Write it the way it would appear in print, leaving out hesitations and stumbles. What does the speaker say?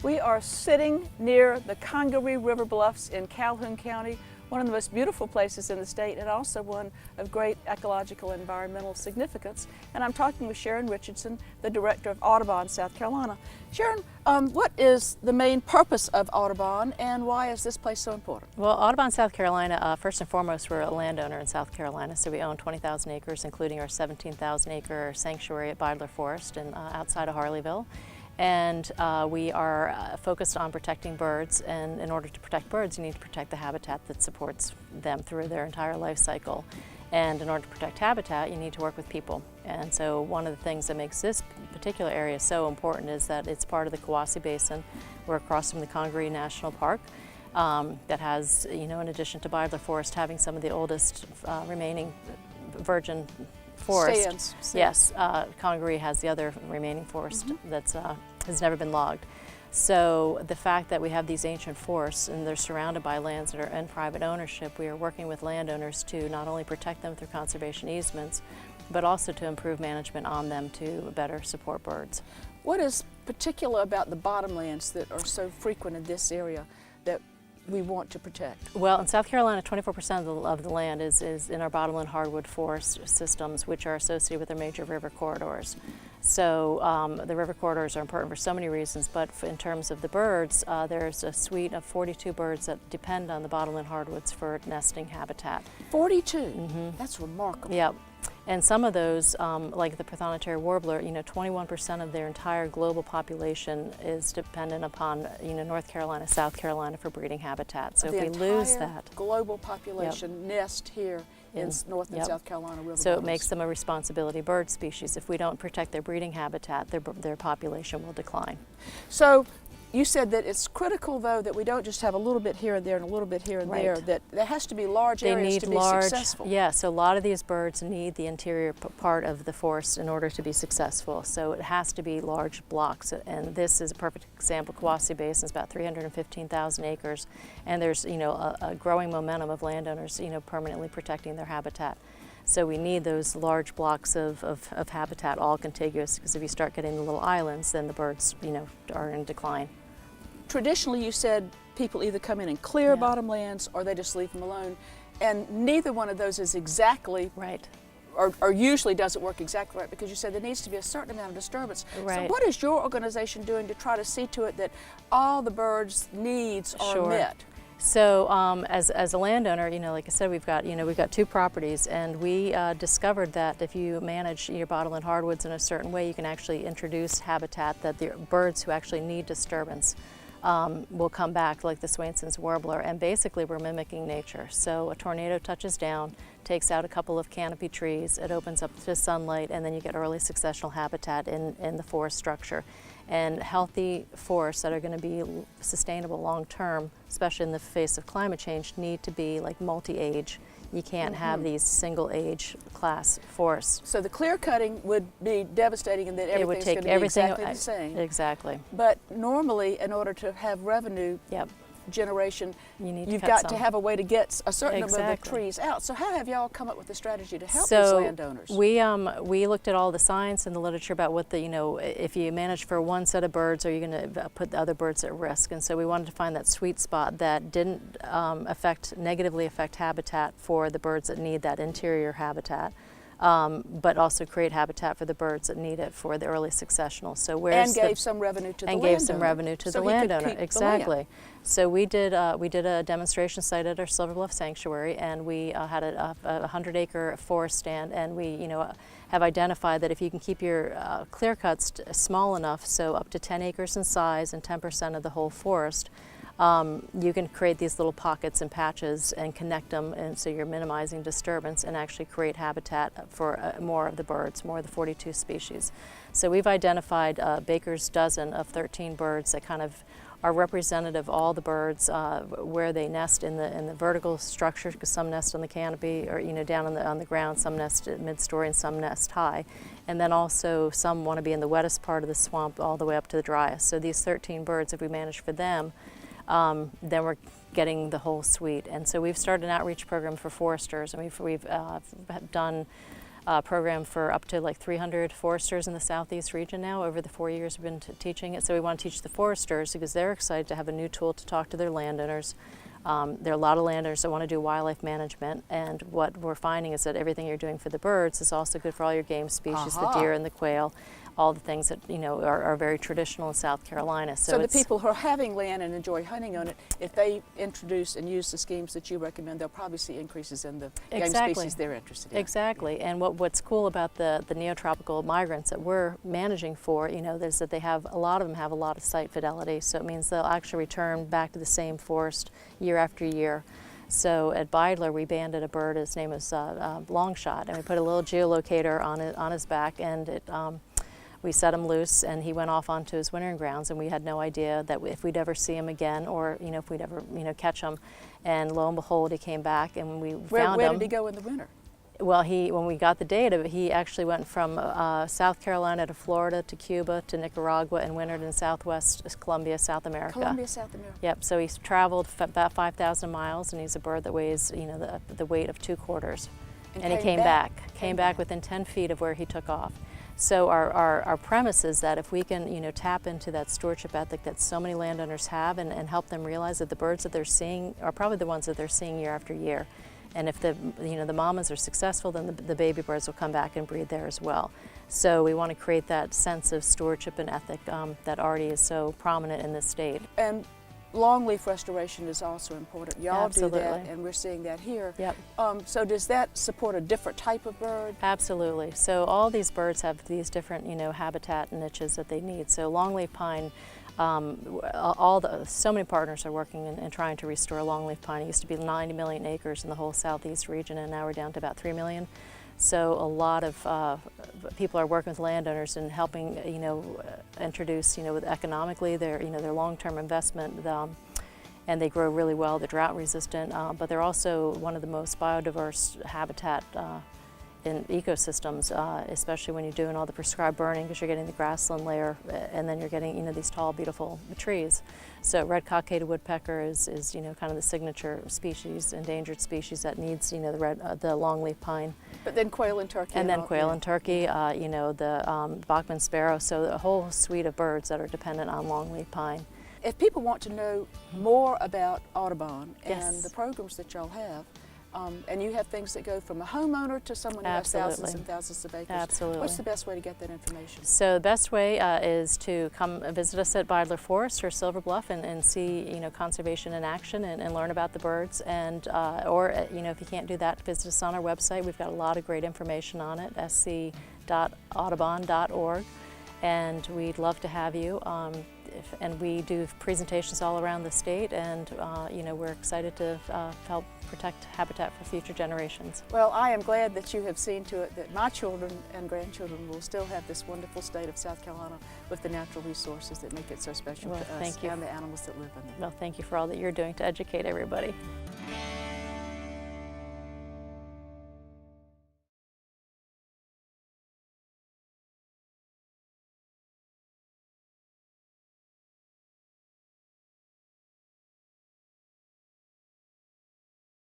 We are sitting near the Congaree River Bluffs in Calhoun County, one of the most beautiful places in the state and also one of great ecological and environmental significance. And I'm talking with Sharon Richardson, the director of Audubon, South Carolina. Sharon, what is the main purpose of Audubon and why is this place so important? Well, Audubon, South Carolina, first and foremost, we're a landowner in South Carolina, so we own 20,000 acres, including our 17,000 acre sanctuary at Bidler Forest and outside of Harleyville. And we are focused on protecting birds, and in order to protect birds, you need to protect the habitat that supports them through their entire life cycle. And in order to protect habitat, you need to work with people. And so one of the things that makes this particular area so important is that it's part of the Kawasi Basin. We're across from the Congaree National Park that has, in addition to Bidler Forest, having some of the oldest remaining virgin forest. Stands. Yes, Congaree has the other remaining forest that's has never been logged. So the fact that we have these ancient forests and they're surrounded by lands that are in private ownership, we are working with landowners to not only protect them through conservation easements, but also to improve management on them to better support birds. What is particular about the bottomlands that are so frequent in this area that we want to protect? Well, in South Carolina, 24% of the land is in our bottomland hardwood forest systems, which are associated with the major river corridors. So the river corridors are important for so many reasons, but in terms of the birds, there's a suite of 42 birds that depend on the bottomland hardwoods for nesting habitat. 42? That's remarkable. Yep. And some of those, like the prothonotary warbler, 21% of their entire global population is dependent upon, North Carolina, South Carolina for breeding habitat. So if we lose that, global population nest here in North and South Carolina river so it bottoms. makes them a responsibility bird species. If we don't protect their breeding habitat, their population will decline. So you said that it's critical, though, that we don't just have a little bit here and there and a little bit here and there, that there has to be large areas to be successful. Yeah, so a lot of these birds need the interior part of the forest in order to be successful. So it has to be large blocks, and this is a perfect example. Kawasi Basin is about 315,000 acres, and there's, a growing momentum of landowners, permanently protecting their habitat. So we need those large blocks of habitat all contiguous, because if you start getting the little islands, then the birds, are in decline. Traditionally, you said people either come in and clear bottomlands or they just leave them alone, and neither one of those is exactly right, or usually doesn't work exactly right, because you said there needs to be a certain amount of disturbance. Right. So what is your organization doing to try to see to it that all the birds' needs are met? So as a landowner, like I said, we've got two properties, and we discovered that if you manage your bottomland hardwoods in a certain way, you can actually introduce habitat that the birds who actually need disturbance will come back, like the Swainson's warbler, and basically we're mimicking nature. So a tornado touches down, takes out a couple of canopy trees, it opens up to sunlight, and then you get early successional habitat in the forest structure. And healthy forests that are going to be sustainable long term, especially in the face of climate change, need to be like multi-age. You can't have these single age class forests. So the clear cutting would be devastating in that everything's going to be exactly the same. Exactly. But normally, in order to have revenue generation, you've got to have a way to get a certain number of the trees out. So how have y'all come up with a strategy to help these landowners? We looked at all the science and the literature about what if you manage for one set of birds, are you going to put the other birds at risk? And so we wanted to find that sweet spot that didn't negatively affect habitat for the birds that need that interior habitat. But also create habitat for the birds that need it for the early successional. So gave some revenue to the landowner. And gave some revenue to the landowner. Exactly. So we did a demonstration site at our Silver Bluff Sanctuary, and we had a 100-acre forest stand, and we have identified that if you can keep your clear cuts small enough, so up to 10 acres in size and 10% of the whole forest, you can create these little pockets and patches and connect them, and so you're minimizing disturbance and actually create habitat for more of the birds, more of the 42 species. So we've identified Baker's dozen of 13 birds that kind of are representative of all the birds where they nest in the vertical structure, because some nest on the canopy or down on the ground, some nest at mid-story and some nest high, and then also some want to be in the wettest part of the swamp all the way up to the driest. So these 13 birds, if we manage for them, then we're getting the whole suite. And so we've started an outreach program for foresters, and we've done program for up to like 300 foresters in the southeast region now. Over the 4 years we've been teaching it. So we want to teach the foresters because they're excited to have a new tool to talk to their landowners. There are a lot of landowners that want to do wildlife management, and what we're finding is that everything you're doing for the birds is also good for all your game species, the deer and the quail, all the things that are very traditional in South Carolina. So the people who are having land and enjoy hunting on it, if they introduce and use the schemes that you recommend, they'll probably see increases in the game species they're interested in. Exactly, and what's cool about the neotropical migrants that we're managing for, is that a lot of them have a lot of site fidelity, so it means they'll actually return back to the same forest year after year. So at Beidler, we banded a bird. His name was Longshot, and we put a little geolocator on his back, and we set him loose, and he went off onto his wintering grounds, and we had no idea that if we'd ever see him again, or if we'd ever catch him. And lo and behold, he came back, and we found him. Where did he go in the winter? Well, when we got the data, he actually went from South Carolina to Florida to Cuba to Nicaragua and wintered in Southwest Colombia, South America. Colombia, South America. Yep. So he's traveled about 5,000 miles, and he's a bird that weighs the weight of 2 quarters. And he came back within 10 feet of where he took off. So our premise is that if we can tap into that stewardship ethic that so many landowners have, and help them realize that the birds that they're seeing are probably the ones that they're seeing year after year. And if the mamas are successful, then the baby birds will come back and breed there as well. So we want to create that sense of stewardship and ethic that already is so prominent in this state. And longleaf restoration is also important. Y'all do that, and we're seeing that here. Yep. So does that support a different type of bird? Absolutely. So all these birds have these different habitat niches that they need. So longleaf pine, so many partners are working and trying to restore longleaf pine. It used to be 90 million acres in the whole southeast region, and now we're down to about 3 million. So a lot of people are working with landowners and helping, introduce, economically their long-term investment, and they grow really well. They're drought resistant, but they're also one of the most biodiverse habitat in ecosystems, especially when you're doing all the prescribed burning, because you're getting the grassland layer, and then you're getting these tall, beautiful trees. So red cockaded woodpecker is kind of the signature species, endangered species that needs the longleaf pine. But then quail and turkey. And then quail and turkey, the Bachman sparrow. So a whole suite of birds that are dependent on longleaf pine. If people want to know more about Audubon and the programs that y'all have, and you have things that go from a homeowner to someone who has thousands and thousands of acres. Absolutely. What's the best way to get that information? So the best way is to come visit us at Beidler Forest or Silver Bluff and see conservation in action and learn about the birds. And or if you can't do that, visit us on our website. We've got a lot of great information on it, sc.audubon.org, and we'd love to have you. And we do presentations all around the state, and we're excited to help protect habitat for future generations. Well, I am glad that you have seen to it that my children and grandchildren will still have this wonderful state of South Carolina with the natural resources that make it so special to us and the animals that live in it. Well, thank you for all that you're doing to educate everybody.